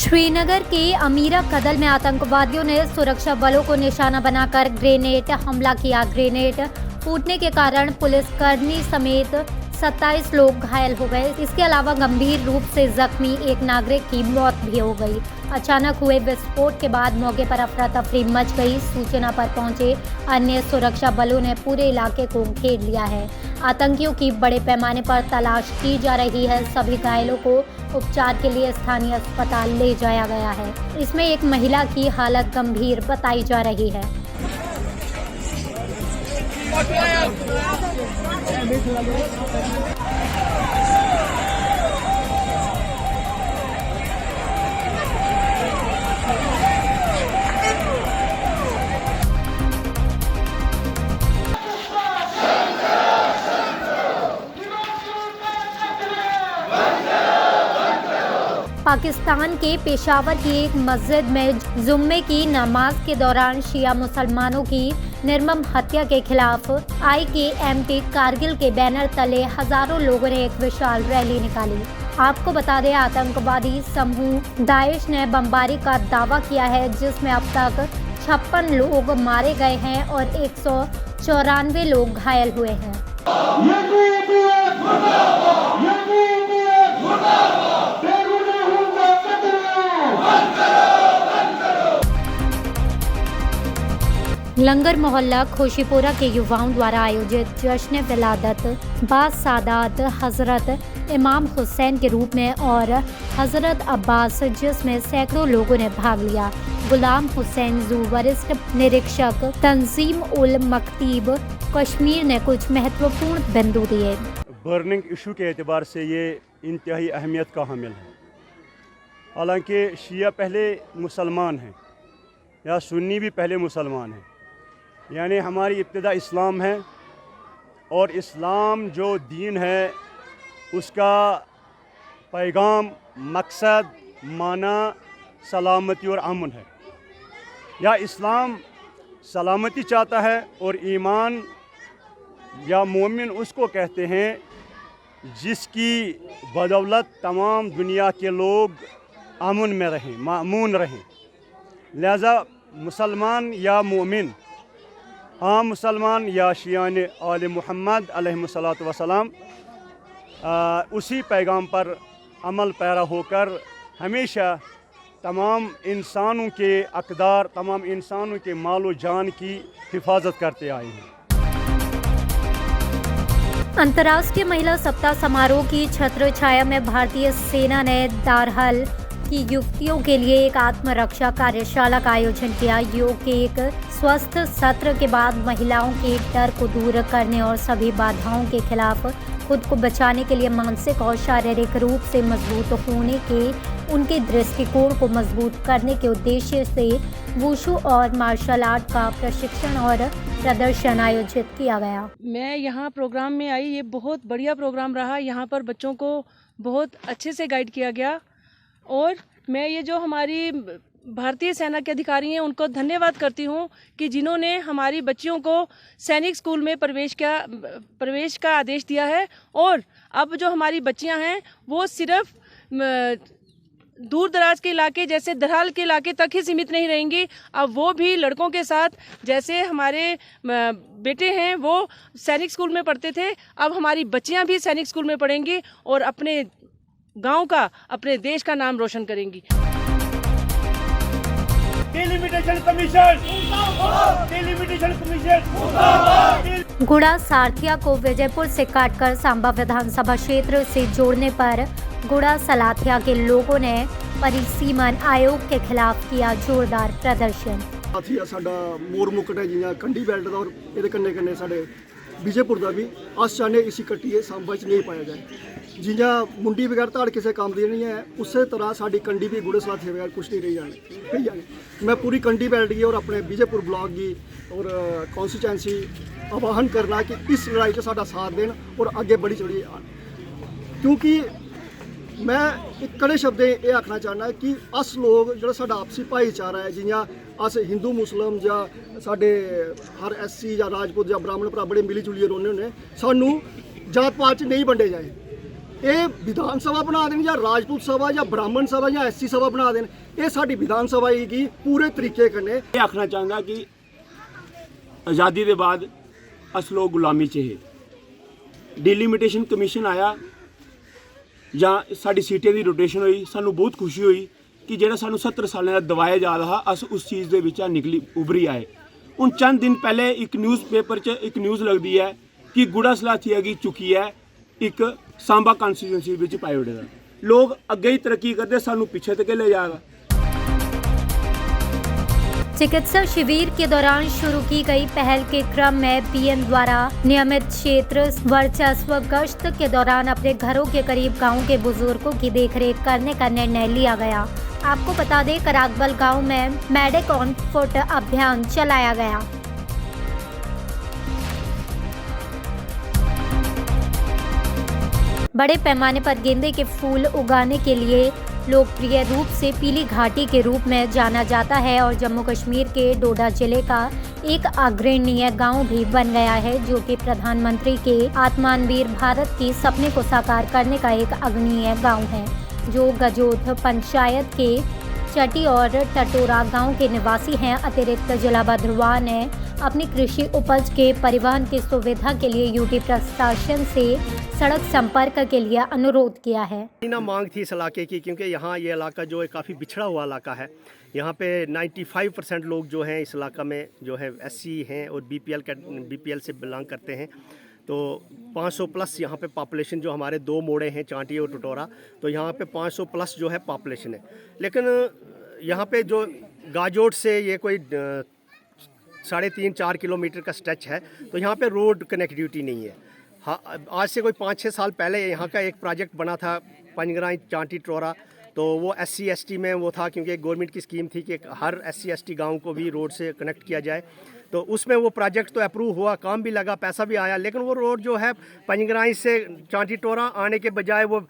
श्रीनगर के अमीरा कदल में आतंकवादियों ने सुरक्षा बलों को निशाना बनाकर ग्रेनेड हमला किया। ग्रेनेड फूटने के कारण पुलिसकर्मी समेत 27 लोग घायल हो गए। इसके अलावा गंभीर रूप से जख्मी एक नागरिक की मौत भी हो गई। अचानक हुए विस्फोट के बाद मौके पर अफरा तफरी मच गई। सूचना पर पहुंचे अन्य सुरक्षा बलों ने पूरे इलाके को घेर लिया है। आतंकियों की बड़े पैमाने पर तलाश की जा रही है। सभी घायलों को उपचार के लिए स्थानीय अस्पताल ले जाया गया है। इसमें एक महिला की हालत गंभीर बताई जा रही है। पाकिस्तान के पेशावर की एक मस्जिद में जुम्मे की नमाज के दौरान शिया मुसलमानों की निर्मम हत्या के खिलाफ IKMT कारगिल के बैनर तले हजारों लोगों ने एक विशाल रैली निकाली। आपको बता दें, आतंकवादी समूह दाइश ने बमबारी का दावा किया है, जिसमें अब तक 56 लोग मारे गए हैं और 194 लोग घायल हुए हैं। लंगर मोहल्ला खुशीपुरा के युवाओं द्वारा आयोजित जश्न विलादत बासादात हजरत इमाम हुसैन के रूप में और हजरत अब्बास, जिसमें सैकड़ों लोगों ने भाग लिया। गुलाम हुसैन जू, वरिष्ठ निरीक्षक तंजीम उल मकतीब कश्मीर ने कुछ महत्वपूर्ण बिंदु दिए। बर्निंग इशू के एतबार से ये इंतहाई अहमियत का हामिल है। हालांकि शिया पहले मुसलमान हैं या सुन्नी भी पहले मुसलमान हैं, यानी हमारी इब्तिदा इस्लाम है और इस्लाम जो दीन है उसका पैगाम, मकसद, माना सलामती और अमन है। या इस्लाम सलामती चाहता है और ईमान या मोमिन उसको कहते हैं जिसकी बदौलत तमाम दुनिया के लोग अमन में रहें, मामून रहें। लिहाजा मुसलमान या मोमिन, आम मुसलमान या शियान आले मुहम्मद अलैहिस्सलातु वस्सलाम उसी पैगाम पर अमल पैरा होकर हमेशा तमाम इंसानों के अक़दार, तमाम इंसानों के मालो जान की हिफाजत करते आए हैं। अंतर्राष्ट्रीय महिला सप्ताह समारोह की छत्र छाया में भारतीय सेना ने दारहल की युवतियों के लिए एक आत्मरक्षा कार्यशाला का आयोजन किया। योग के एक स्वस्थ सत्र के बाद महिलाओं के डर को दूर करने और सभी बाधाओं के खिलाफ खुद को बचाने के लिए मानसिक और शारीरिक रूप से मजबूत होने के उनके दृष्टिकोण को मजबूत करने के उद्देश्य से वुशु और मार्शल आर्ट का प्रशिक्षण और प्रदर्शन आयोजित किया गया। मैं यहाँ प्रोग्राम में आई, ये बहुत बढ़िया प्रोग्राम रहा। यहाँ पर बच्चों को बहुत अच्छे से गाइड किया गया और मैं ये जो हमारी भारतीय सेना के अधिकारी हैं उनको धन्यवाद करती हूँ कि जिन्होंने हमारी बच्चियों को सैनिक स्कूल में प्रवेश का आदेश दिया है। और अब जो हमारी बच्चियाँ हैं वो सिर्फ दूर दराज के इलाके जैसे दरहाल के इलाके तक ही सीमित नहीं रहेंगी। अब वो भी लड़कों के साथ, जैसे हमारे बेटे हैं वो सैनिक स्कूल में पढ़ते थे, अब हमारी बच्चियाँ भी सैनिक स्कूल में पढ़ेंगी और अपने गांव का, अपने देश का नाम रोशन करेंगी। डिलिमिटेशन कमीशन गुड़ा सारथिया को विजयपुर से काटकर सांबा विधानसभा क्षेत्र से जोड़ने पर गुड़ा सलाथिया के लोगों ने परिसीमन आयोग के खिलाफ किया जोरदार प्रदर्शन। साथिया साडा मोर मुकुट है जियां कंडी बेल्ट दा और इहदे कन्ने कन्ने साडे विजयपुर का भी अस चाहने इसी कट्टिए सांबा च नहीं पाया जाए। जियां मुंडी बगैर धाड़ किसी काम दी नहीं है, उस तरह साड़ी कंडी भी गुड़े सलाथिया बगैर कुछ नहीं रही जाने। मैं पूरी कंडी बेल्ट की और अपने विजयपुर ब्लॉक की और कॉन्स्टिट्यूएंसी आह्वान करना कि इस लड़ाई से साडा साथ देन और आगे बढ़ी चढ़ी आन। क्योंकि मैं एक कड़े शब्द ये आखना चाहना कि अस लोग जो साडा आपसी भाईचारा है, जियां अस हिंदू मुस्लिम या साडे हर SC या राजपूत या ब्राह्मण भरा बड़े मिली जुलिए रौह्ने होने, सानू जात पात च नहीं बंडे जाए। ਇਹ ਵਿਧਾਨ ਸਭਾ ਬਣਾ ਦੇਣ ਜਾਂ ਰਾਜਪੂਤ ਸਭਾ ਜਾਂ ਬ੍ਰਾਹਮਣ ਸਭਾ ਜਾਂ ਐਸਸੀ ਸਭਾ ਬਣਾ ਦੇਣ, ਇਹ ਸਾਡੀ ਵਿਧਾਨ ਸਭਾ ਹੀ ਪੂਰੇ ਤਰੀਕੇ ਕन्नै ਇਹ ਆਖਣਾ ਚਾਹੁੰਦਾ ਕਿ ਆਜ਼ਾਦੀ ਦੇ ਬਾਅਦ ਅਸ ਲੋਕ ਗੁਲਾਮੀ 'ਚ ਹੈ। डिलिमिटेशन कमीशन आया ਜਾਂ ਸਾਡੀ ਸੀਟਾਂ ਦੀ ਰੋਟੇਸ਼ਨ ਹੋਈ, ਸਾਨੂੰ ਬਹੁਤ ਖੁਸ਼ੀ ਹੋਈ ਕਿ ਜਿਹੜਾ ਸਾਨੂੰ 70 ਸਾਲਾਂ ਦਾ ਦਵਾਇਆ ਜਾ ਰਿਹਾ ਅਸ ਉਸ ਚੀਜ਼ ਦੇ ਵਿੱਚ ਨਿਕਲੀ ਉਭਰੀ ਆਏ। ਹੁਣ ਚੰਦ ਦਿਨ ਪਹਿਲੇ ਇੱਕ ਨਿਊਜ਼ਪੇਪਰ 'ਚ ਇੱਕ ਨਿਊਜ਼ ਲੱਗਦੀ ਹੈ ਕਿ ਗੁੜਾ ਸਲਾਥੀ ਹੈਗੀ ਚੁੱਕੀ ਹੈ ਇੱਕ ਸਾਂਬਾ ਕਨਸਟੀਟਿਊਂਸੀ ਵਿੱਚ ਪਾਇਓਡੇ ਦਾ। ਲੋਕ ਅੱਗੇ ਹੀ ਤਰੱਕੀ ਕਰਦੇ, ਸਾਨੂੰ ਪਿੱਛੇ ਤੱਕ ਲੈ ਜਾएगा। चिकित्सा शिविर के दौरान शुरू की गई पहल के क्रम में पीएम द्वारा नियमित क्षेत्र वर्चस्व गश्त के दौरान अपने घरों के करीब गांव के बुजुर्गों की देखरेख करने का निर्णय लिया गया। आपको बता दें, कराकबल गांव में मेडिक ऑन फुट अभियान चलाया गया। बड़े पैमाने पर गेंदे के फूल उगाने के लिए लोकप्रिय रूप से पीली घाटी के रूप में जाना जाता है और जम्मू कश्मीर के डोडा जिले का एक अग्रणीय गांव भी बन गया है, जो कि प्रधानमंत्री के आत्मनिर्भर भारत के सपने को साकार करने का एक अग्रणीय गांव है, जो गजोथ पंचायत के चटी और टटोरा गांव के निवासी हैं। अतिरिक्त जिला भद्रवाह ने अपनी कृषि उपज के परिवहन की सुविधा के लिए यूटी प्रशासन से सड़क संपर्क के लिए अनुरोध किया है। ना मांग थी इस इलाके की, क्योंकि यहाँ ये इलाका जो है काफ़ी बिछड़ा हुआ इलाका है। यहाँ पे 95% लोग जो हैं इस इलाका में जो है एससी हैं और बीपीएल से बिलोंग करते हैं। तो 500 प्लस यहाँ पे पॉपुलेशन, जो हमारे 2 मोड़े हैं चांटी और टटोरा, तो यहाँ पे 500 प्लस जो है पॉपुलेशन है। लेकिन यहाँ पे जो गाजोट से ये कोई 3.5-4 किलोमीटर का स्ट्रेच है, तो यहाँ पे रोड कनेक्टिविटी नहीं है। हाँ, आज से कोई 5-6 साल पहले यहाँ का एक प्रोजेक्ट बना था पंजगराई चांटी टटोरा, तो वो SC/ST में वो था, क्योंकि गवर्नमेंट की स्कीम थी कि हर SC/ST गांव को भी रोड से कनेक्ट किया जाए। तो उसमें वो प्रोजेक्ट तो अप्रूव हुआ, काम भी लगा, पैसा भी आया, लेकिन वो रोड जो है पंजगराई से चांटी टटोरा आने के बजाय वो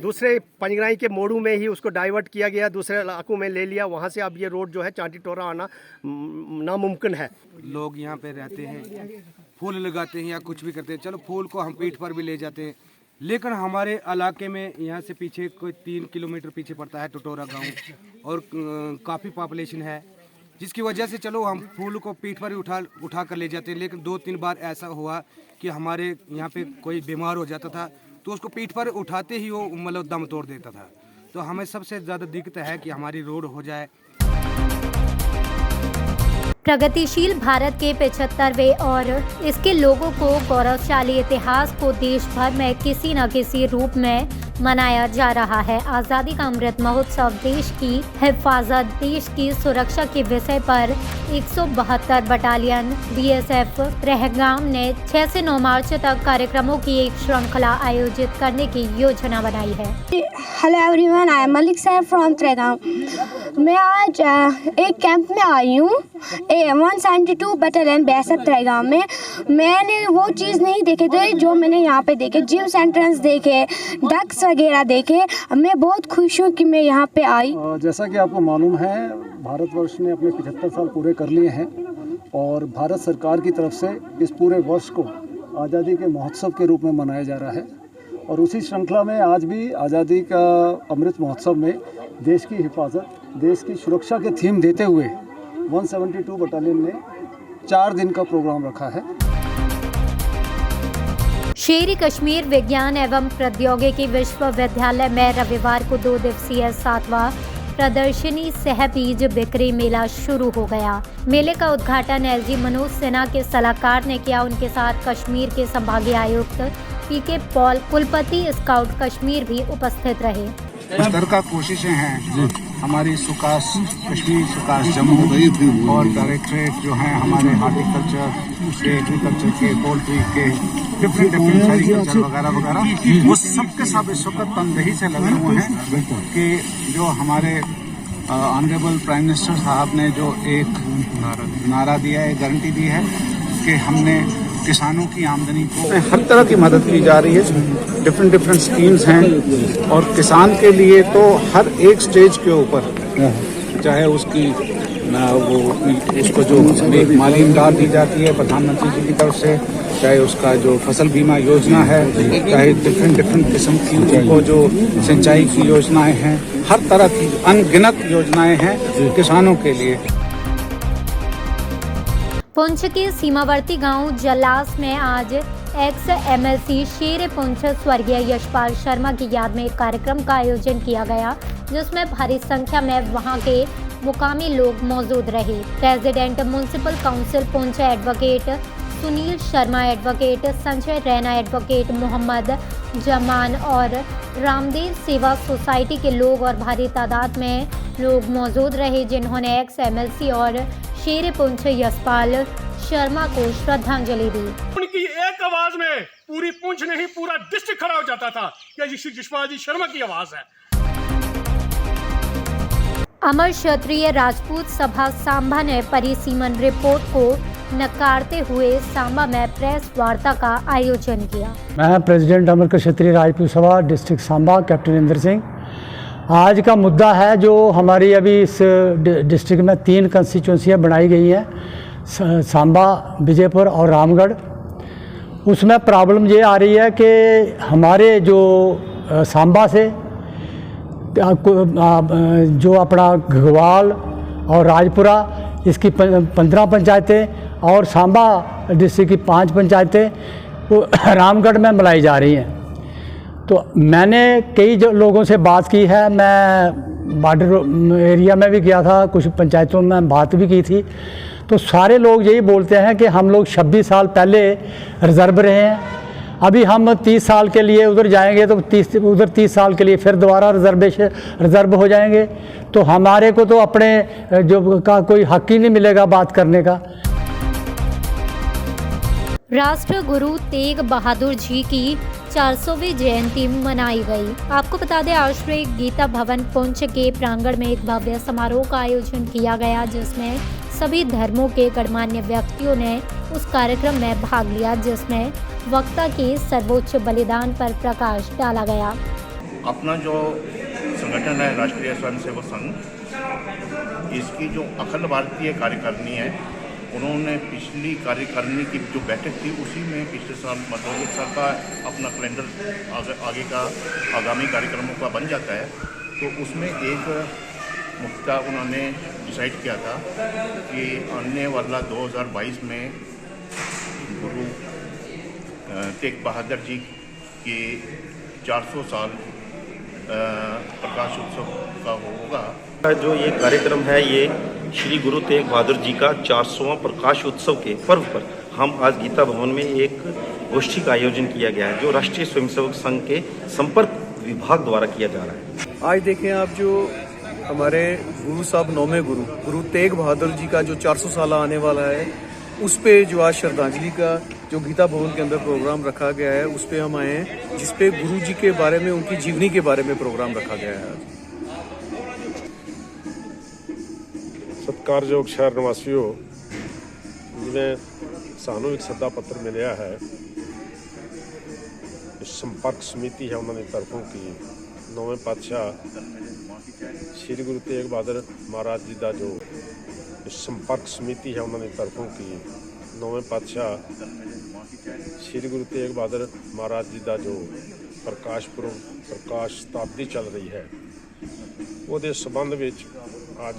दूसरे पंजगराई के मोड़ू में ही उसको डाइवर्ट किया गया, दूसरे इलाकों में ले लिया। वहाँ से अब ये रोड जो है चांटी टटोरा आना नामुमकिन है। लोग यहाँ पे रहते हैं, फूल लगाते हैं या कुछ भी करते हैं, चलो फूल को हम पीठ पर भी ले जाते हैं, लेकिन हमारे इलाके में यहाँ से पीछे कोई 3 किलोमीटर पीछे पड़ता है टटोरा गांव, और काफ़ी पॉपुलेशन है, जिसकी वजह से चलो हम फूल को पीठ पर ही उठा कर ले जाते हैं। लेकिन 2-3 बार ऐसा हुआ कि हमारे यहाँ पे कोई बीमार हो जाता था, तो उसको पीठ पर उठाते ही वो मतलब दम तोड़ देता था। तो हमें सबसे ज़्यादा दिक्कत है कि हमारी रोड हो जाए। प्रगतिशील भारत के 75वें और इसके लोगों को गौरवशाली इतिहास को देश भर में किसी न किसी रूप में मनाया जा रहा है। आज़ादी का अमृत महोत्सव देश की हिफाजत, देश की सुरक्षा के विषय पर 172 बटालियन BSF रहगाम ने 6 से 9 मार्च तक कार्यक्रमों की एक श्रृंखला आयोजित करने की योजना बनाई है। Hello everyone, I am Malik sir from Tregam. मैं आज एक कैंप में आई हूँ 172 बटालियन BSF त्रेगाम में। मैंने वो चीज़ नहीं देखे थे जो मैंने यहाँ पे देखे, जिम सेंटर्स देखे, डक्स वगैरह देखे। मैं बहुत खुश हूँ कि मैं यहाँ पे आई। जैसा कि आपको मालूम है, भारतवर्ष ने अपने 75 साल पूरे कर लिए हैं और भारत सरकार की तरफ से इस पूरे वर्ष को आज़ादी के महोत्सव के रूप में मनाया जा रहा है। और उसी श्रृंखला में आज भी आज़ादी का अमृत महोत्सव में देश की हिफाजत, देश की सुरक्षा के थीम देते हुए 172 बटालियन ने 4 दिन का प्रोग्राम रखा है। शेरी कश्मीर विज्ञान एवं प्रौद्योगिकी विश्वविद्यालय में रविवार को 2 दिवसीय 7वां प्रदर्शनी सह बीज बिक्री मेला शुरू हो गया। मेले का उद्घाटन LG मनोज सिन्हा के सलाहकार ने किया। उनके साथ कश्मीर के संभागीय आयुक्त PK पॉल, कुलपति स्काउट कश्मीर भी उपस्थित रहे। इस तरह का कोशिशें हैं हमारी सुकास कश्मीर, सुकास जम्मू और डायरेक्टरेट जो हैं हमारे हार्टिकल्चर के, एग्रीकल्चर के, पोल्ट्री के, डिफरेंट सेरिकल्चर वगैरह वो सबके सब इस वक्त तनदेही से लगे हुए हैं कि जो हमारे ऑनरेबल प्राइम मिनिस्टर साहब ने जो एक नारा दिया है, गारंटी दी है कि हमने किसानों की आमदनी को हर तरह की मदद की जा रही है। डिफरेंट स्कीम्स हैं और किसान के लिए तो हर एक स्टेज के ऊपर, चाहे उसकी वो उसको जो एक माली इमदाद दी जाती है प्रधानमंत्री जी की तरफ से, चाहे उसका जो फसल बीमा योजना है, चाहे डिफरेंट किस्म की उनको जो सिंचाई की योजनाएं हैं, हर तरह की अनगिनत योजनाएं हैं किसानों के लिए। पुंछ के सीमावर्ती गांव जलास में आज एक्स एमएलसी शेर पुंछ स्वर्गीय यशपाल शर्मा की याद में एक कार्यक्रम का आयोजन किया गया, जिसमें भारी संख्या में वहां के मुकामी लोग मौजूद रहे। President municipal council Poonch advocate Sunil Sharma, advocate Sanjay Raina, advocate Mohammad Zaman और रामदेव सेवा सोसाइटी के लोग और भारी तादाद में लोग मौजूद रहे, जिन्होंने एक्स एमएलसी और शेर पुंछ यशपाल शर्मा को श्रद्धांजलि दी। उनकी एक आवाज में पूरी पुंछ नहीं पूरा डिस्ट्रिक्ट खड़ा हो जाता था कि यशपाल जी शर्मा की आवाज है। अमर क्षत्रिय राजपूत सभा सांबा ने परिसीमन रिपोर्ट को नकारते हुए सांबा में प्रेस वार्ता का आयोजन किया। मैं प्रेसिडेंट अमर क्षत्रिय राजपूत सभा डिस्ट्रिक्ट सांबा कैप्टन इंद्र सिंह। आज का मुद्दा है जो हमारी अभी इस डिस्ट्रिक्ट में 3 कंस्टिट्यूंसियाँ बनाई गई हैं, सांबा, विजयपुर और रामगढ़। उसमें प्रॉब्लम ये आ रही है कि हमारे जो सांबा से जो अपना घगवाल और राजपुरा, इसकी 15 पंचायतें और सांबा डिस्ट्रिक्ट की 5 पंचायतें वो रामगढ़ में मिलाई जा रही हैं। तो मैंने कई लोगों से बात की है, मैं बॉर्डर एरिया में भी गया था, कुछ पंचायतों में बात भी की थी, तो सारे लोग यही बोलते हैं कि हम लोग 26 साल पहले रिज़र्व रहे हैं, अभी हम 30 साल के लिए उधर जाएंगे तो 30 साल के लिए फिर दोबारा रिज़र्व हो जाएंगे, तो हमारे को तो अपने जो का कोई हक ही नहीं मिलेगा बात करने का। राष्ट्र गुरु तेग बहादुर जी की 400वीं जयंती मनाई गई। आपको बता दें, आज श्री गीता भवन पुंछ के प्रांगण में एक भव्य समारोह का आयोजन किया गया, जिसमें सभी धर्मों के गणमान्य व्यक्तियों ने उस कार्यक्रम में भाग लिया, जिसमें वक्ता के सर्वोच्च बलिदान पर प्रकाश डाला गया। अपना जो संगठन है राष्ट्रीय स्वयंसेवक संघ, इसकी जो अखिल भारतीय कार्यकारिणी है, उन्होंने पिछली कार्यकारिणी की जो बैठक थी उसी में पिछले साल मतलब 1 साल का अपना कैलेंडर आगे का आगामी कार्यक्रमों का बन जाता है, तो उसमें एक मुद्दा उन्होंने डिसाइड किया था कि आने वाला 2022 में गुरु तेग बहादुर जी के 400 साल प्रकाश उत्सव का होगा। जो ये कार्यक्रम है, ये श्री गुरु तेग बहादुर जी का 400वां प्रकाश उत्सव के पर्व पर हम आज गीता भवन में एक गोष्ठी का आयोजन किया गया है, जो राष्ट्रीय स्वयंसेवक संघ के संपर्क विभाग द्वारा किया जा रहा है। आज देखें आप, जो हमारे गुरु साहब, 9वें गुरु तेग बहादुर जी का जो 400 साल आने वाला है, उस पे जो आज श्रद्धांजलि का जो गीता भवन के अंदर प्रोग्राम रखा गया है, उस पे हम आए हैं, जिस पे गुरु जी के बारे में, उनकी जीवनी के बारे में प्रोग्राम रखा गया है। सत्कारयोग शहर निवासियों, जिन्हें सानू एक सदा पत्र मिलया है, संपर्क समिति है उन्होंने तरफों की 9वें पातशाह श्री गुरु तेग बहादुर महाराज जी का जो संपर्क समिति है उन्होंने तरफों की 9वें पातशाह श्री गुरु तेग बहादुर महाराज जी का जो प्रकाश पुरब, प्रकाश शताब्दी चल रही है, वो संबंध में आज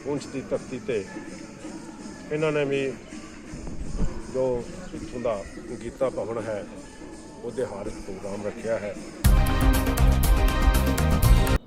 पुंछ की धरती ते इन्होंने भी जो इत्थों का गीता भवन है वो हर प्रोग्राम रखा है।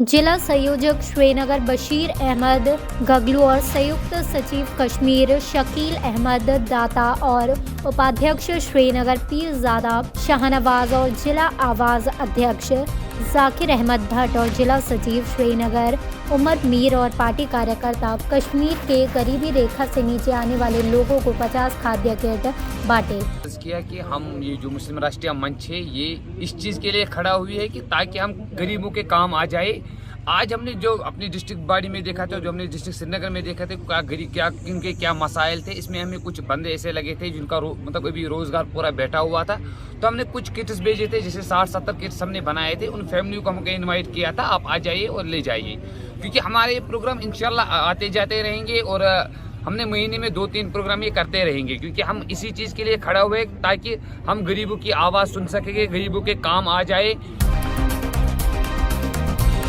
जिला संयोजक श्रीनगर बशीर अहमद गगलू और संयुक्त सचिव कश्मीर शकील अहमद दाता और उपाध्यक्ष श्रीनगर पीरजादा शाहनवाज और जिला आवाज़ अध्यक्ष जाकिर अहमद भट्ट और जिला सचिव श्रीनगर उमर मीर और पार्टी कार्यकर्ता कश्मीर के गरीबी रेखा से नीचे आने वाले लोगों को 50 खाद्य किट बांटे। किया कि हम ये जो मुस्लिम राष्ट्रीय मंच है, ये इस चीज़ के लिए खड़ा हुई है कि ताकि हम गरीबों के काम आ जाए। आज हमने जो अपनी डिस्ट्रिक्ट बॉडी में देखा था, जो हमने डिस्ट्रिक्ट श्रीनगर में देखा था, क्या गरीब किनके क्या मसाइल थे, इसमें हमें कुछ बंदे ऐसे लगे थे जिनका मतलब अभी रोज़गार पूरा बैठा हुआ था, तो हमने कुछ किट्स भेजे थे, जैसे 60-70 किट्स हमने बनाए थे। उन फैमिली को हमको इनवाइट किया था, आप आ जाइए और ले जाइए। क्योंकि हमारे ये प्रोग्राम इंशाल्लाह आते जाते रहेंगे और हमने महीने में 2-3 प्रोग्राम ये करते रहेंगे, क्योंकि हम इसी चीज़ के लिए खड़ा हुए ताकि हम गरीबों की आवाज़ सुन सकेंगे, गरीबों के काम आ जाए।